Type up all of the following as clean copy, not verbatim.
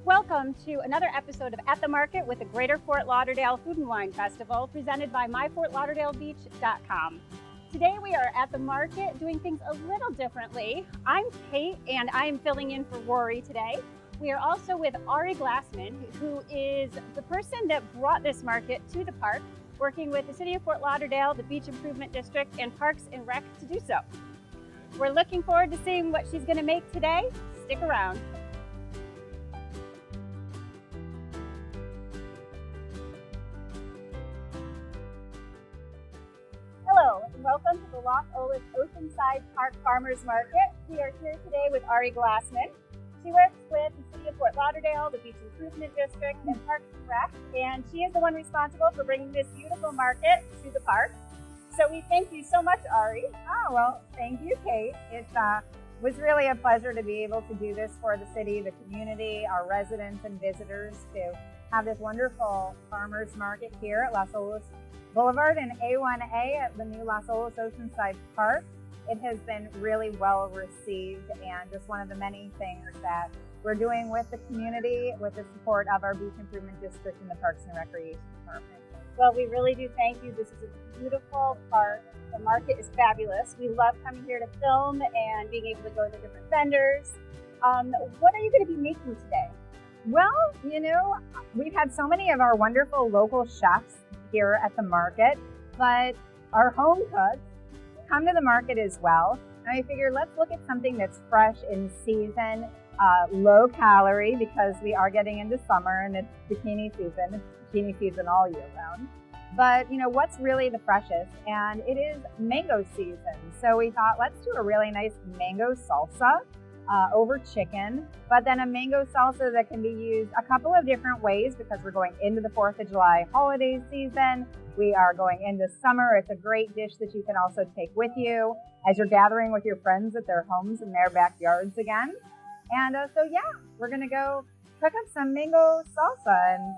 Welcome to another episode of At the Market with the Greater Fort Lauderdale Food and Wine Festival, presented by myfortlauderdalebeach.com. Today we are at the market doing things a little differently. I'm Kate and I'm filling in for Rory today. We are also with Ari Glassman, who is the person that brought this market to the park, working with the City of Fort Lauderdale, the Beach Improvement District, and Parks and Rec to do so. We're looking forward to seeing what she's going to make today. Stick around. Hello, and welcome to the Las Olas Oceanside Park Farmers Market. We are here today with Ari Glassman. She works with the City of Fort Lauderdale, the Beach Improvement District, and Parks and Rec, and she is the one responsible for bringing this beautiful market to the park. So we thank you so much, Ari. Oh, well, thank you, Kate. It was really a pleasure to be able to do this for the city, the community, our residents and visitors, to have this wonderful farmers market here at Las Olas Boulevard and A1A at the new Las Olas Oceanside Park. It has been really well received and just one of the many things that we're doing with the community with the support of our Beach Improvement District and the Parks and Recreation Department. Well, we really do thank you. This is a beautiful park. The market is fabulous. We love coming here to film and being able to go to different vendors. What are you going to be making today? Well, you know, we've had so many of our wonderful local chefs here at the market, but our home cooks come to the market as well. And I figured let's look at something that's fresh in season, low calorie, because we are getting into summer and it's bikini season. It's bikini season all year round. But you know, what's really the freshest? And it is mango season. So we thought let's do a really nice mango salsa over chicken, but then a mango salsa that can be used a couple of different ways because we're going into the 4th of July holiday season. We are going into summer. It's a great dish that you can also take with you as you're gathering with your friends at their homes and their backyards again. And so yeah, we're gonna go cook up some mango salsa and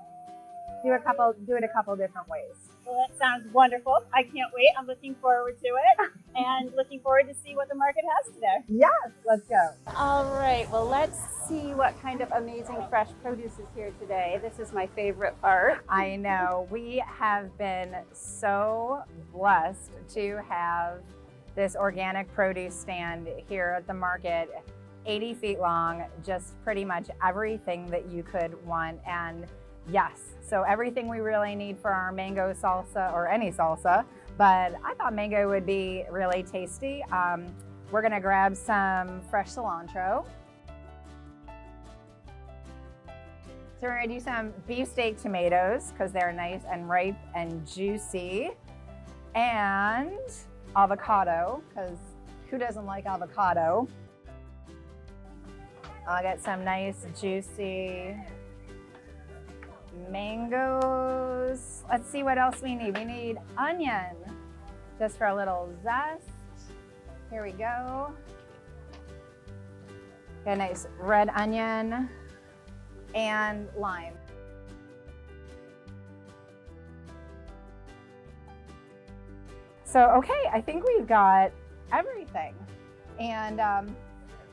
do it a couple different ways. Well, that sounds wonderful. I can't wait. I'm looking forward to it and looking forward to see what the market has today. Yes, let's go. All right, well, let's see what kind of amazing fresh produce is here today. This is my favorite part. I know. We have been so blessed to have this organic produce stand here at the market, 80 feet long, just pretty much everything that you could want. And yes, so everything we really need for our mango salsa, or any salsa, but I thought mango would be really tasty. We're gonna grab some fresh cilantro. So we're gonna do some beefsteak tomatoes because they're nice and ripe and juicy. And avocado, because who doesn't like avocado? I'll get some nice juicy mangoes. Let's see what else we need. We need onion, just for a little zest. Here we go. Got a nice red onion and lime. So, okay, I think we've got everything. And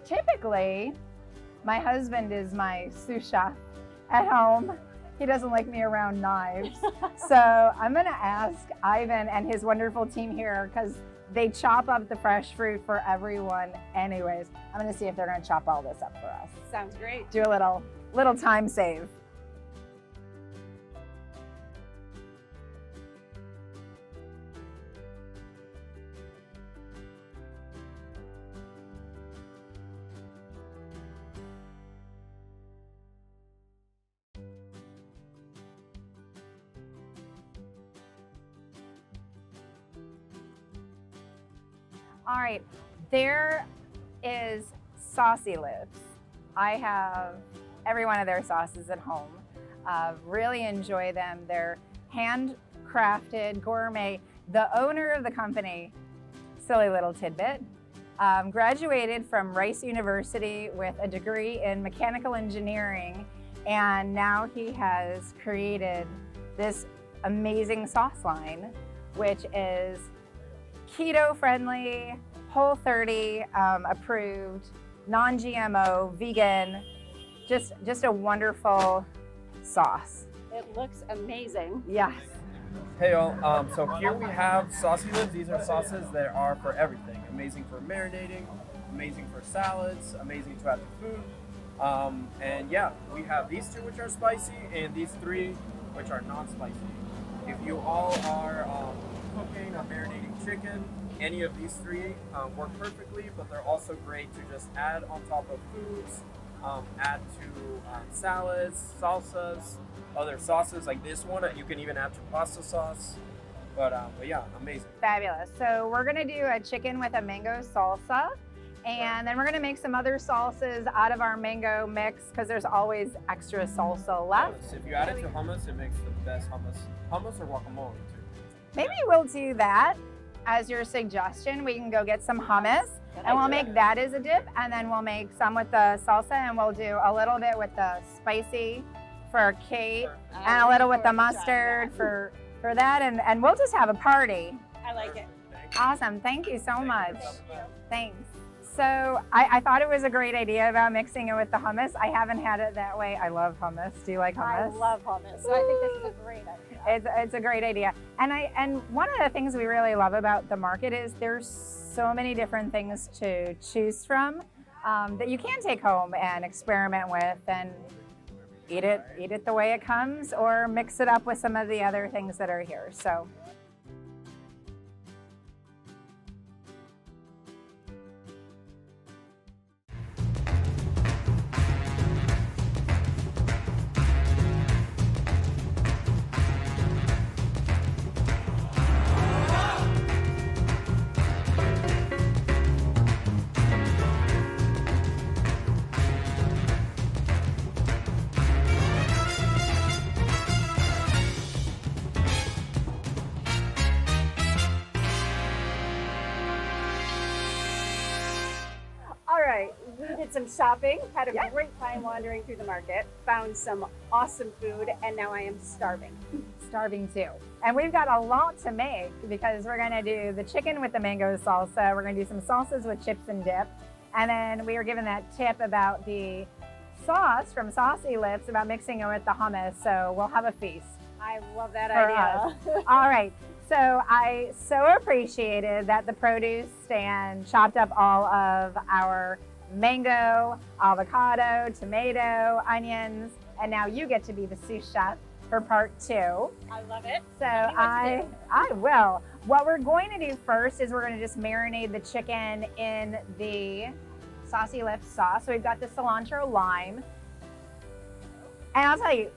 typically, my husband is my sous chef at home. He doesn't like me around knives. So I'm gonna ask Ivan and his wonderful team here, because they chop up the fresh fruit for everyone anyways. I'm gonna see if they're gonna chop all this up for us. Sounds great. Do a little time save. All right, there is Saucy Lips. I have every one of their sauces at home. Really enjoy them. They're handcrafted, gourmet. The owner of the company, silly little tidbit, graduated from Rice University with a degree in mechanical engineering, and now he has created this amazing sauce line, which is keto friendly, Whole30 approved, non-GMO, vegan, just a wonderful sauce. It looks amazing. Yes. Hey all, so here we have Saucy Lips. These are sauces that are for everything. Amazing for marinating, amazing for salads, amazing to add to food. And yeah, we have these two which are spicy and these three which are non-spicy. If you all are cooking or marinating chicken, any of these three work perfectly, but they're also great to just add on top of foods, add to salads, salsas, other sauces like this one. You can even add to pasta sauce. But yeah, amazing. Fabulous. So we're gonna do a chicken with a mango salsa, and then we're gonna make some other salsas out of our mango mix because there's always extra salsa left. Yes, if you add it to hummus, it makes the best hummus. Hummus or guacamole too. Maybe we'll do that as your suggestion. We can go get some hummus and we'll make that as a dip, and then we'll make some with the salsa, and we'll do a little bit with the spicy for Kate and a little with the mustard for that, and we'll just have a party. I like it. Awesome. Thank you so much. Thanks. So I thought it was a great idea about mixing it with the hummus. I haven't had it that way. I love hummus. Do you like hummus? I love hummus. So I think this is a great idea. It's a great idea. And one of the things we really love about the market is there's so many different things to choose from that you can take home and experiment with and eat it the way it comes, or mix it up with some of the other things that are here. So. All right, we did some shopping, had a great time wandering through the market, found some awesome food, and now I am starving. Starving too. And we've got a lot to make because we're gonna do the chicken with the mango salsa, we're gonna do some salsas with chips and dip, and then we were given that tip about the sauce from Saucy Lips about mixing it with the hummus, so we'll have a feast. I love that For idea. All right. So I so appreciated that the produce stand chopped up all of our mango, avocado, tomato, onions, and now you get to be the sous chef for part 2. I love it. So I will. What we're going to do first is we're going to just marinate the chicken in the Saucy Lips sauce. So we've got the cilantro lime. And I'll tell you,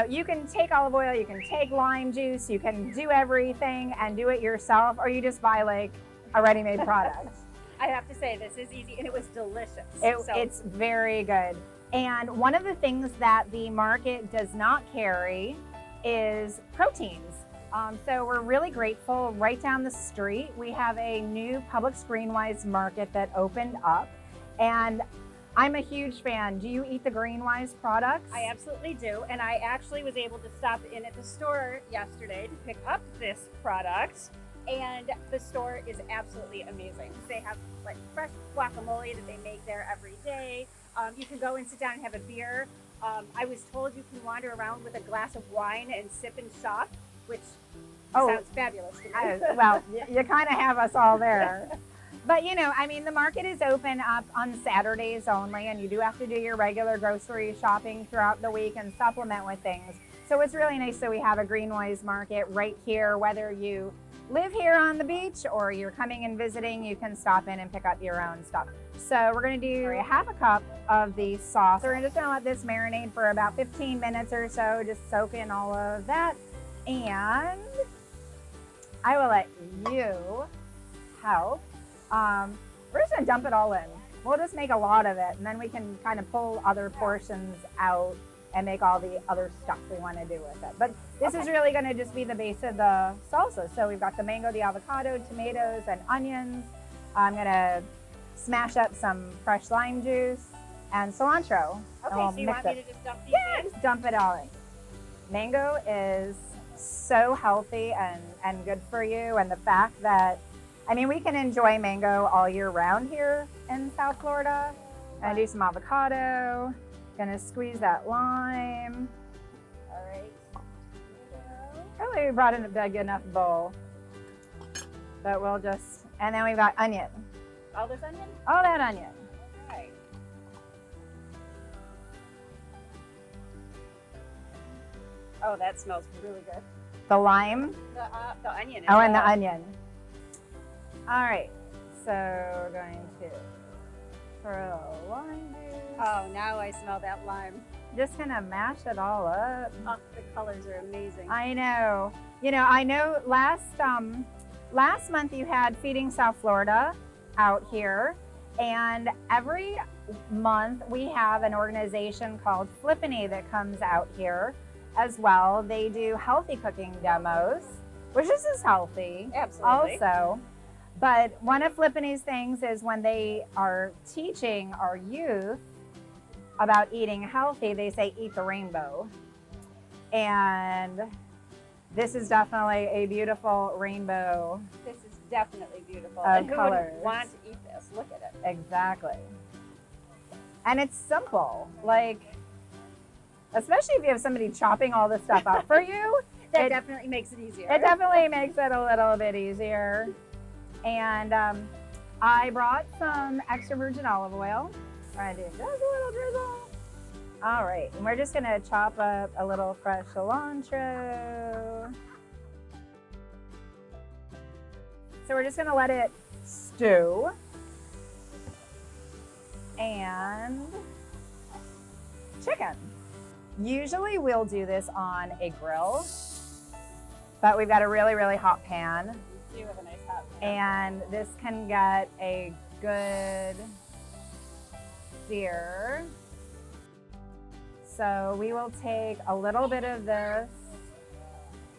you can take olive oil, you can take lime juice, you can do everything and do it yourself, or you just buy like a ready-made product. I have to say, this is easy, and it was delicious. It's very good. And one of the things that the market does not carry is proteins. So we're really grateful. Right down the street, we have a new Publix Greenwise Market that opened up, and I'm a huge fan. Do you eat the Greenwise products? I absolutely do, and I actually was able to stop in at the store yesterday to pick up this product, and the store is absolutely amazing. They have like fresh guacamole that they make there every day. You can go and sit down and have a beer. I was told you can wander around with a glass of wine and sip and shop, which sounds fabulous to me. Well, you kind of have us all there. But the market is open up on Saturdays only, and you do have to do your regular grocery shopping throughout the week and supplement with things. So it's really nice that we have a Greenwise Market right here. Whether you live here on the beach or you're coming and visiting, you can stop in and pick up your own stuff. So we're gonna do a half a cup of the sauce. We're just gonna let this marinate for about 15 minutes or so, just soak in all of that. And I will let you help. We're just gonna dump it all in. We'll just make a lot of it, and then we can kind of pull other portions out and make all the other stuff we want to do with it. But this is really gonna just be the base of the salsa. So we've got the mango, the avocado, tomatoes, and onions. I'm gonna smash up some fresh lime juice and cilantro. Okay, so you want me to just dump these in? Just dump it all in. Mango is so healthy and good for you, and the fact that we can enjoy mango all year round here in South Florida. And do some avocado Gonna squeeze that lime. All right. Probably we brought in a big enough bowl. But we'll just, and then we've got onion. All this onion? All that onion. All right. Oh, that smells really good. The lime. The onion. Oh, and the onion. All right. So we're going to throw lime juice. Oh, now I smell that lime. Just gonna mash it all up. Oh, the colors are amazing. I know. You know, I know last month you had Feeding South Florida out here, and every month we have an organization called Flippany that comes out here as well. They do healthy cooking demos, which is as healthy. Absolutely. Also. But one of Flippany's things is when they are teaching our youth about eating healthy, they say eat the rainbow. And this is definitely a beautiful rainbow. This is definitely beautiful. Of And who colors. would want to eat this? Look at it. Exactly. And it's simple, like, especially if you have somebody chopping all this stuff up for you. That it definitely makes it easier. It definitely makes it a little bit easier. And I brought some extra virgin olive oil. We're gonna do just a little drizzle. All right, and we're just gonna chop up a little fresh cilantro. So we're just gonna let it stew. And chicken. Usually we'll do this on a grill, but we've got a really, really hot pan. You do have a nice hot pan. And this can get a good sear. So we will take a little bit of this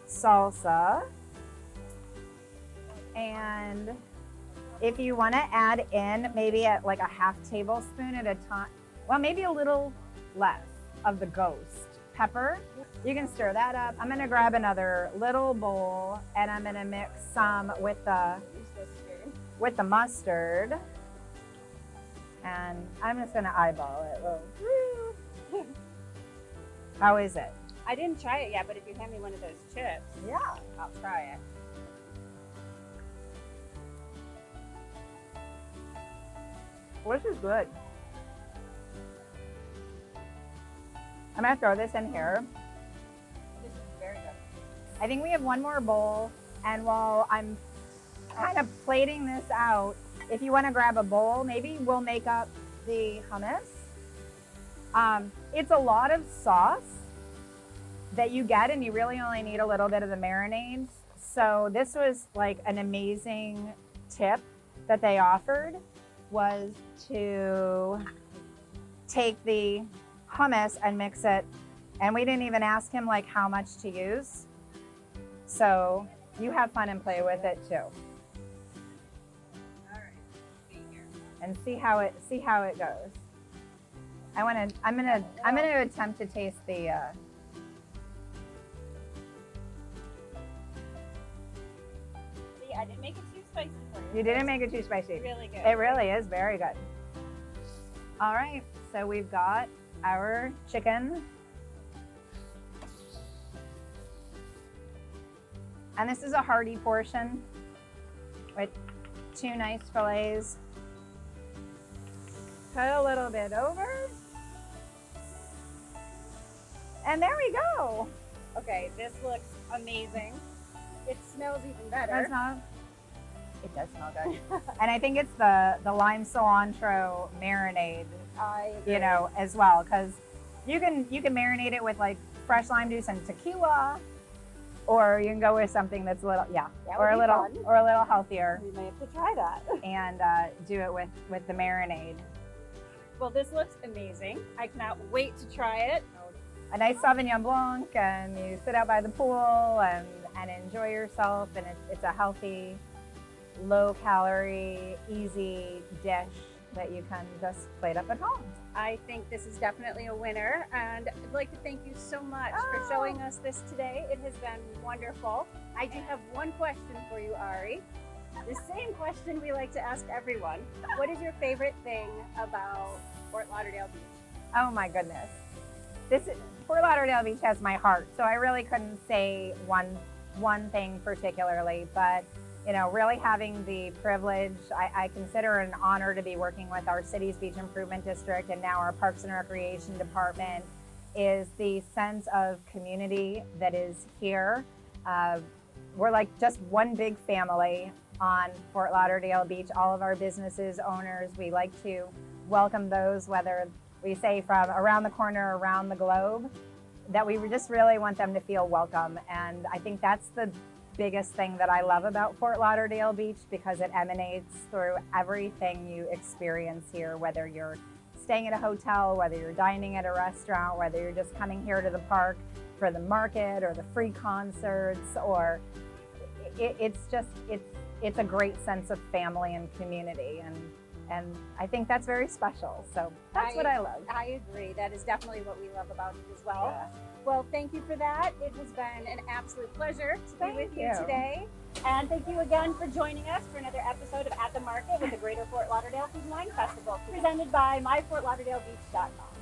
salsa, and if you want to add in maybe at like a half tablespoon at a time, well, maybe a little less of the ghost pepper, you can stir that up. I'm going to grab another little bowl and I'm going to mix some with the mustard, and I'm just going to eyeball it. How is it? I didn't try it yet, but if you hand me one of those chips, Yeah. I'll try it. This is good. I'm gonna throw this in here. This is very good. I think we have one more bowl, and while I'm kind of plating this out, if you want to grab a bowl, maybe we'll make up the hummus. It's a lot of sauce that you get, and you really only need a little bit of the marinades. So this was like an amazing tip that they offered, was to take the hummus and mix it, and we didn't even ask him like how much to use. So you have fun and play with it too. All right. See here. And see how it goes. I'm gonna attempt to taste the See, I didn't make it too spicy for you. you didn't make it too spicy. Really good. It really is very good. All right, so we've got our chicken. And this is a hearty portion with 2 nice fillets. Put a little bit over. And there we go. Okay, this looks amazing. It smells even better. It does smell good. And I think it's the lime cilantro marinade, I agree. you know, as well, because you can marinate it with like fresh lime juice and tequila, or you can go with something that's a little That or would a be little fun. or a little healthier, We may have to try that. and do it with the marinade. Well, this looks amazing. I cannot wait to try it. A nice Sauvignon Blanc, and you sit out by the pool and enjoy yourself, and it's a healthy, low calorie, easy dish that you can just plate up at home. I think this is definitely a winner, and I'd like to thank you so much for showing us this today. It has been wonderful. I do have one question for you, Ari. The same question we like to ask everyone. What is your favorite thing about Fort Lauderdale Beach? Oh my goodness. Fort Lauderdale Beach has my heart, so I really couldn't say one thing particularly, but really having the privilege, I consider it an honor to be working with our city's beach improvement district and now our Parks and Recreation department, is the sense of community that is here. We're like just one big family on Fort Lauderdale Beach. All of our businesses, owners, we like to welcome those, whether we say from around the corner, around the globe, that we just really want them to feel welcome. And I think that's the biggest thing that I love about Fort Lauderdale Beach, because it emanates through everything you experience here, whether you're staying at a hotel, whether you're dining at a restaurant, whether you're just coming here to the park for the market or the free concerts, or it's a great sense of family and community, and I think that's very special. So that's what I love. I agree. That is definitely what we love about it as well. Yeah. Well, thank you for that. It has been an absolute pleasure to be with you you. today. And thank you again for joining us for another episode of At the Market with the Greater Fort Lauderdale Food and Wine Festival, presented by myfortlauderdalebeach.com.